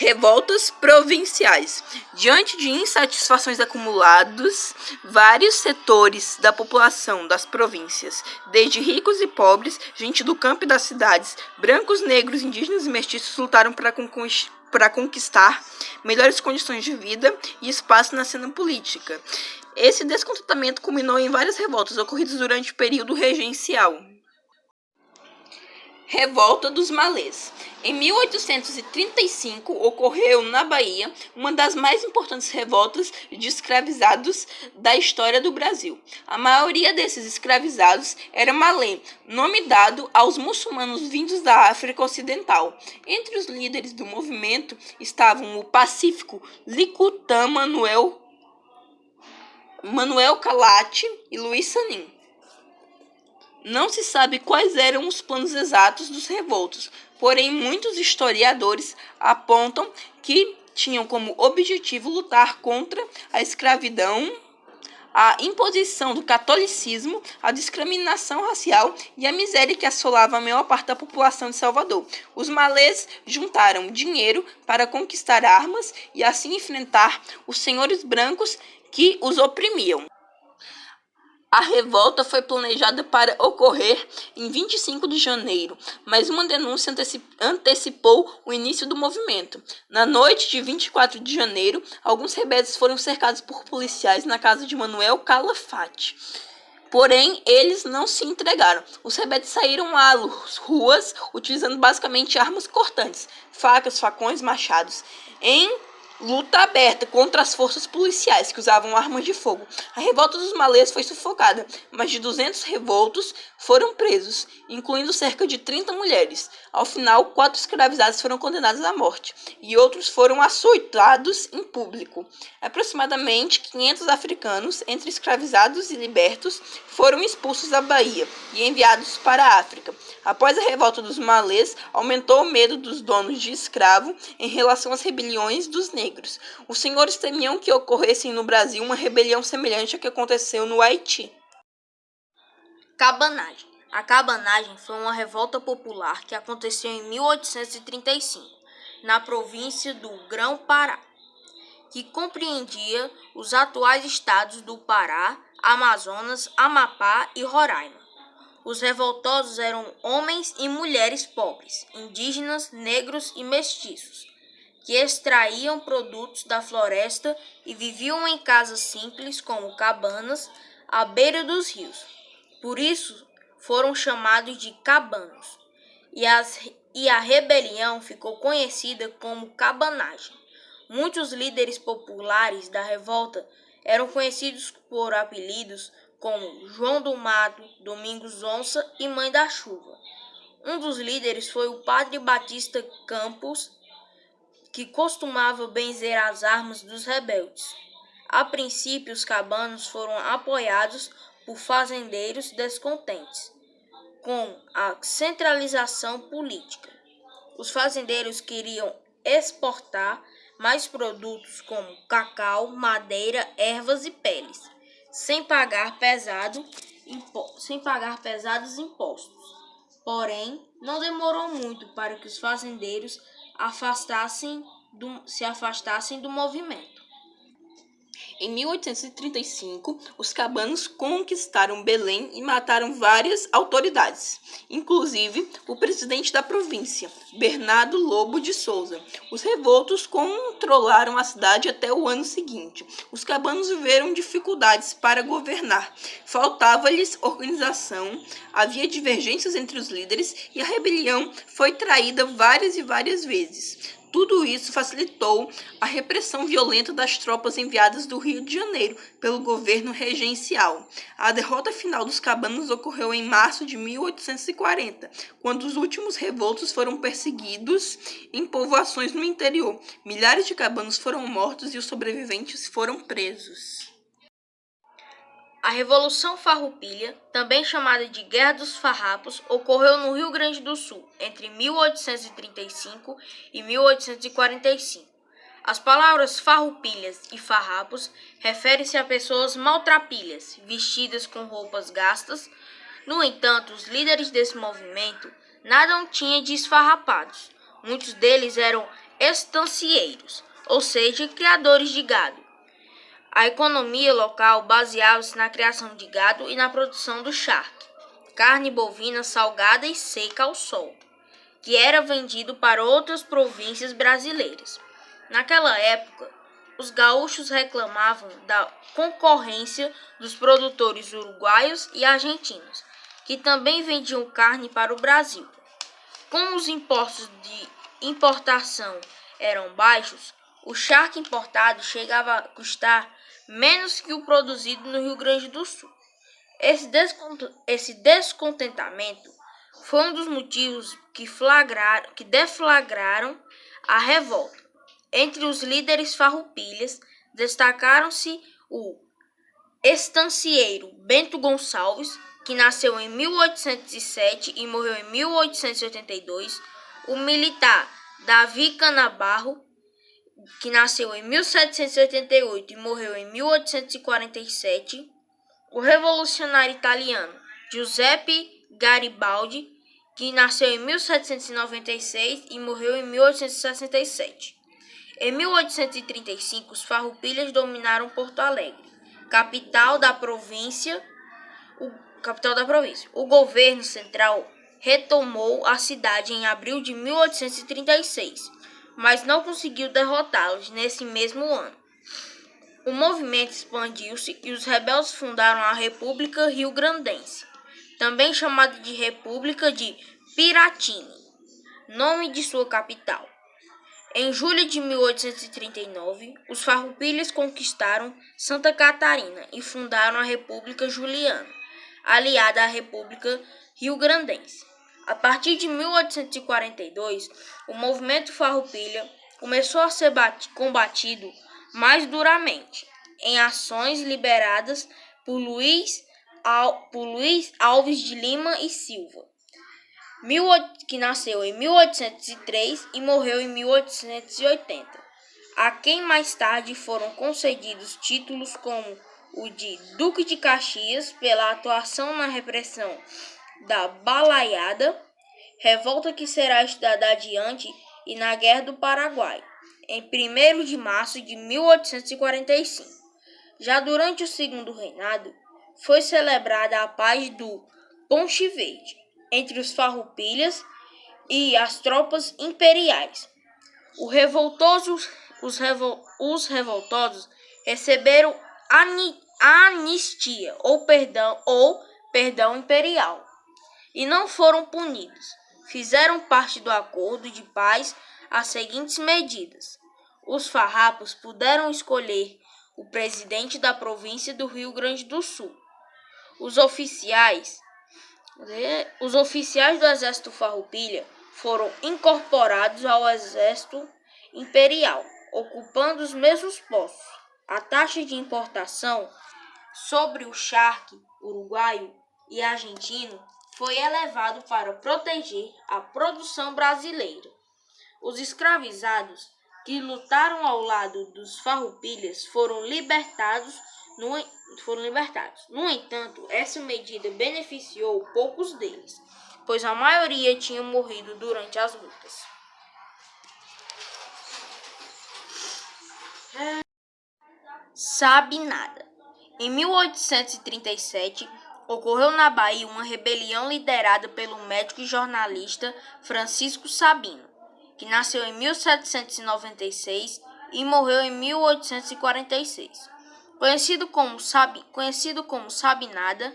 Revoltas provinciais. Diante de insatisfações acumuladas, vários setores da população das províncias, desde ricos e pobres, gente do campo e das cidades, brancos, negros, indígenas e mestiços, lutaram para conquistar melhores condições de vida e espaço na cena política. Esse descontentamento culminou em várias revoltas ocorridas durante o período regencial. Revolta dos Malês. Em 1835, ocorreu na Bahia uma das mais importantes revoltas de escravizados da história do Brasil. A maioria desses escravizados era malê, nome dado aos muçulmanos vindos da África Ocidental. Entre os líderes do movimento estavam o pacífico Licutã Manuel Calate e Luiz Sanin. Não se sabe quais eram os planos exatos dos revoltos, porém muitos historiadores apontam que tinham como objetivo lutar contra a escravidão, a imposição do catolicismo, a discriminação racial e a miséria que assolava a maior parte da população de Salvador. Os malês juntaram dinheiro para conquistar armas e assim enfrentar os senhores brancos que os oprimiam. A revolta foi planejada para ocorrer em 25 de janeiro, mas uma denúncia antecipou o início do movimento. Na noite de 24 de janeiro, alguns rebeldes foram cercados por policiais na casa de Manuel Calafate. Porém, eles não se entregaram. Os rebeldes saíram às ruas, utilizando basicamente armas cortantes, facas, facões, machados, em luta aberta contra as forças policiais que usavam armas de fogo. A revolta dos malês foi sufocada. Mais de 200 revoltos foram presos, incluindo cerca de 30 mulheres. Ao final, 4 escravizados foram condenados à morte e outros foram açoitados em público. Aproximadamente 500 africanos, entre escravizados e libertos, foram expulsos da Bahia e enviados para a África. Após a revolta dos malês, aumentou o medo dos donos de escravo em relação às rebeliões dos negros. Os senhores temiam que ocorresse no Brasil uma rebelião semelhante à que aconteceu no Haiti. Cabanagem. A cabanagem foi uma revolta popular que aconteceu em 1835, na província do Grão-Pará, que compreendia os atuais estados do Pará, Amazonas, Amapá e Roraima. Os revoltosos eram homens e mulheres pobres, indígenas, negros e mestiços, que extraíam produtos da floresta e viviam em casas simples como cabanas à beira dos rios. Por isso foram chamados de cabanos, e a rebelião ficou conhecida como cabanagem. Muitos líderes populares da revolta eram conhecidos por apelidos como João do Mato, Domingos Onça e Mãe da Chuva. Um dos líderes foi o padre Batista Campos, que costumava benzer as armas dos rebeldes. A princípio, os cabanos foram apoiados por fazendeiros descontentes com a centralização política. Os fazendeiros queriam exportar mais produtos como cacau, madeira, ervas e peles, sem pagar pesados impostos. Porém, não demorou muito para que os fazendeiros se afastassem do movimento. Em 1835, os cabanos conquistaram Belém e mataram várias autoridades, inclusive o presidente da província, Bernardo Lobo de Souza. Os revoltos controlaram a cidade até o ano seguinte. Os cabanos viveram dificuldades para governar. Faltava-lhes organização, havia divergências entre os líderes e a rebelião foi traída várias e várias vezes. Tudo isso facilitou a repressão violenta das tropas enviadas do Rio de Janeiro pelo governo regencial. A derrota final dos cabanos ocorreu em março de 1840, quando os últimos revoltos foram perseguidos em povoações no interior. Milhares de cabanos foram mortos e os sobreviventes foram presos. A Revolução Farroupilha, também chamada de Guerra dos Farrapos, ocorreu no Rio Grande do Sul entre 1835 e 1845. As palavras farroupilhas e farrapos referem-se a pessoas maltrapilhas, vestidas com roupas gastas. No entanto, os líderes desse movimento nada tinham de esfarrapados. Muitos deles eram estancieiros, ou seja, criadores de gado. A economia local baseava-se na criação de gado e na produção do charque, carne bovina salgada e seca ao sol, que era vendido para outras províncias brasileiras. Naquela época, os gaúchos reclamavam da concorrência dos produtores uruguaios e argentinos, que também vendiam carne para o Brasil. Como os impostos de importação eram baixos, o charque importado chegava a custar menos que o produzido no Rio Grande do Sul. Esse descontentamento foi um dos motivos que deflagraram a revolta. Entre os líderes farroupilhas, destacaram-se o estancieiro Bento Gonçalves, que nasceu em 1807 e morreu em 1882, o militar Davi Canabarro, que nasceu em 1788 e morreu em 1847, o revolucionário italiano Giuseppe Garibaldi, que nasceu em 1796 e morreu em 1867. Em 1835, os farroupilhas dominaram Porto Alegre, capital da província. O governo central retomou a cidade em abril de 1836, mas não conseguiu derrotá-los nesse mesmo ano. O movimento expandiu-se e os rebeldes fundaram a República Rio-Grandense, também chamada de República de Piratini, nome de sua capital. Em julho de 1839, os farroupilhas conquistaram Santa Catarina e fundaram a República Juliana, aliada à República Rio-Grandense. A partir de 1842, o movimento farroupilha começou a ser combatido mais duramente, em ações lideradas por Luiz Alves de Lima e Silva, que nasceu em 1803 e morreu em 1880, a quem mais tarde foram concedidos títulos como o de Duque de Caxias pela atuação na repressão da Balaiada, revolta que será estudada adiante, e na Guerra do Paraguai, em 1º de março de 1845. Já durante o segundo reinado, foi celebrada a paz do Ponche Verde entre os farroupilhas e as tropas imperiais. Os revoltosos receberam anistia ou perdão imperial e não foram punidos. Fizeram parte do acordo de paz as seguintes medidas: os farrapos puderam escolher o presidente da província do Rio Grande do Sul. Os oficiais do exército farroupilha foram incorporados ao exército imperial, ocupando os mesmos postos. A taxa de importação sobre o charque uruguaio e argentino foi elevado para proteger a produção brasileira. Os escravizados que lutaram ao lado dos farroupilhas foram libertados. No entanto, essa medida beneficiou poucos deles, pois a maioria tinha morrido durante as lutas. Sabinada. Em 1837, ocorreu na Bahia uma rebelião liderada pelo médico e jornalista Francisco Sabino, que nasceu em 1796 e morreu em 1846. Conhecido como Sabinada,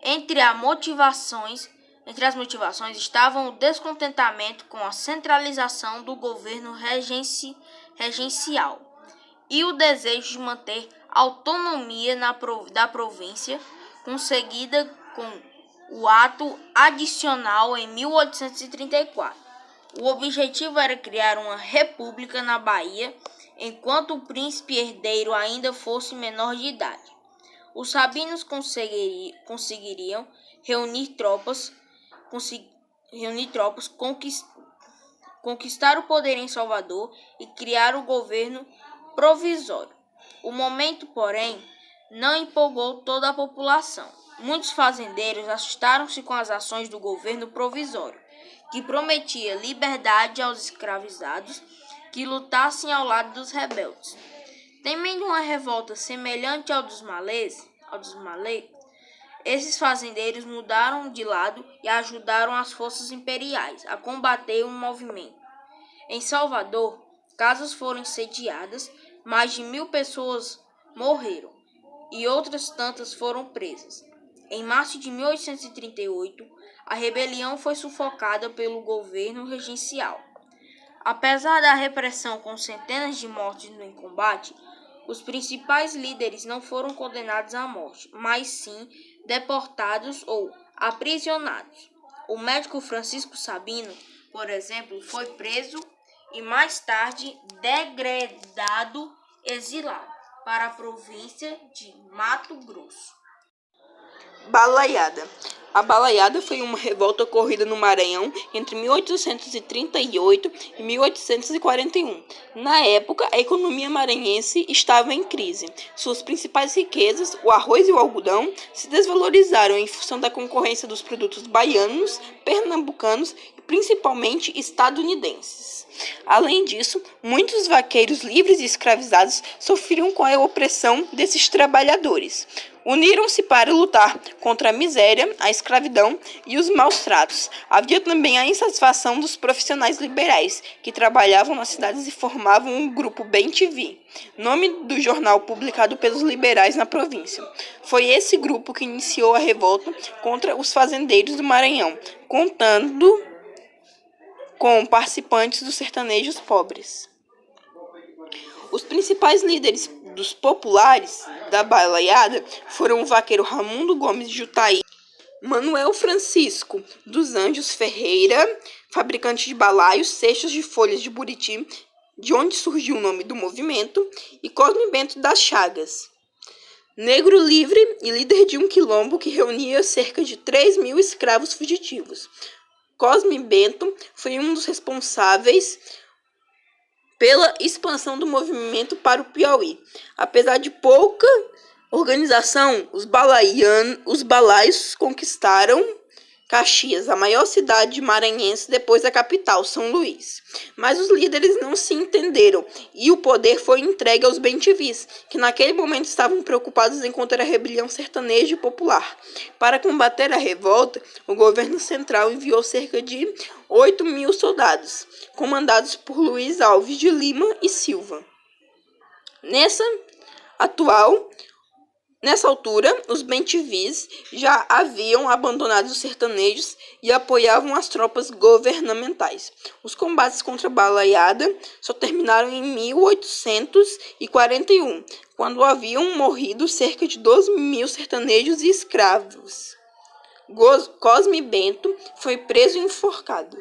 entre as motivações estavam o descontentamento com a centralização do governo regencial e o desejo de manter autonomia da província, conseguida com o ato adicional em 1834. O objetivo era criar uma república na Bahia, enquanto o príncipe herdeiro ainda fosse menor de idade. Os sabinos conseguiriam reunir tropas, conquistar o poder em Salvador e criar o governo provisório. O momento, porém, não empolgou toda a população. Muitos fazendeiros assustaram-se com as ações do governo provisório, que prometia liberdade aos escravizados, que lutassem ao lado dos rebeldes. Temendo uma revolta semelhante ao dos malês, esses fazendeiros mudaram de lado e ajudaram as forças imperiais a combater o movimento. Em Salvador, casas foram incendiadas, mais de 1.000 pessoas morreram e outras tantas foram presas. Em março de 1838, a rebelião foi sufocada pelo governo regencial. Apesar da repressão com centenas de mortes no combate, os principais líderes não foram condenados à morte, mas sim deportados ou aprisionados. O médico Francisco Sabino, por exemplo, foi preso e mais tarde degradado, exilado para a província de Mato Grosso. Balaiada. A Balaiada foi uma revolta ocorrida no Maranhão entre 1838 e 1841. Na época, a economia maranhense estava em crise. Suas principais riquezas, o arroz e o algodão, se desvalorizaram em função da concorrência dos produtos baianos, pernambucanos e principalmente estadunidenses. Além disso, muitos vaqueiros livres e escravizados sofriam com a opressão desses trabalhadores. Uniram-se para lutar contra a miséria, a escravidão e os maus tratos. Havia também a insatisfação dos profissionais liberais, que trabalhavam nas cidades e formavam um grupo Bem-TV, nome do jornal publicado pelos liberais na província. Foi esse grupo que iniciou a revolta contra os fazendeiros do Maranhão, contando com participantes dos sertanejos pobres. Os principais líderes dos populares da Balaiada foram o vaqueiro Raimundo Gomes de Jutaí, Manuel Francisco dos Anjos Ferreira, fabricante de balaios, cestos de folhas de buriti, de onde surgiu o nome do movimento, e Cosme Bento das Chagas, negro livre e líder de um quilombo que reunia cerca de 3.000 escravos fugitivos. Cosme Bento foi um dos responsáveis pela expansão do movimento para o Piauí. Apesar de pouca organização, os balaios conquistaram Caxias, a maior cidade maranhense depois da capital, São Luís. Mas os líderes não se entenderam e o poder foi entregue aos bem-te-vis, que naquele momento estavam preocupados em conter a rebelião sertaneja e popular. Para combater a revolta, o governo central enviou cerca de 8.000 soldados, comandados por Luiz Alves de Lima e Silva. Nessa altura, os bem-te-vis já haviam abandonado os sertanejos e apoiavam as tropas governamentais. Os combates contra a Balaiada só terminaram em 1841, quando haviam morrido cerca de 12.000 sertanejos e escravos. Cosme Bento foi preso e enforcado.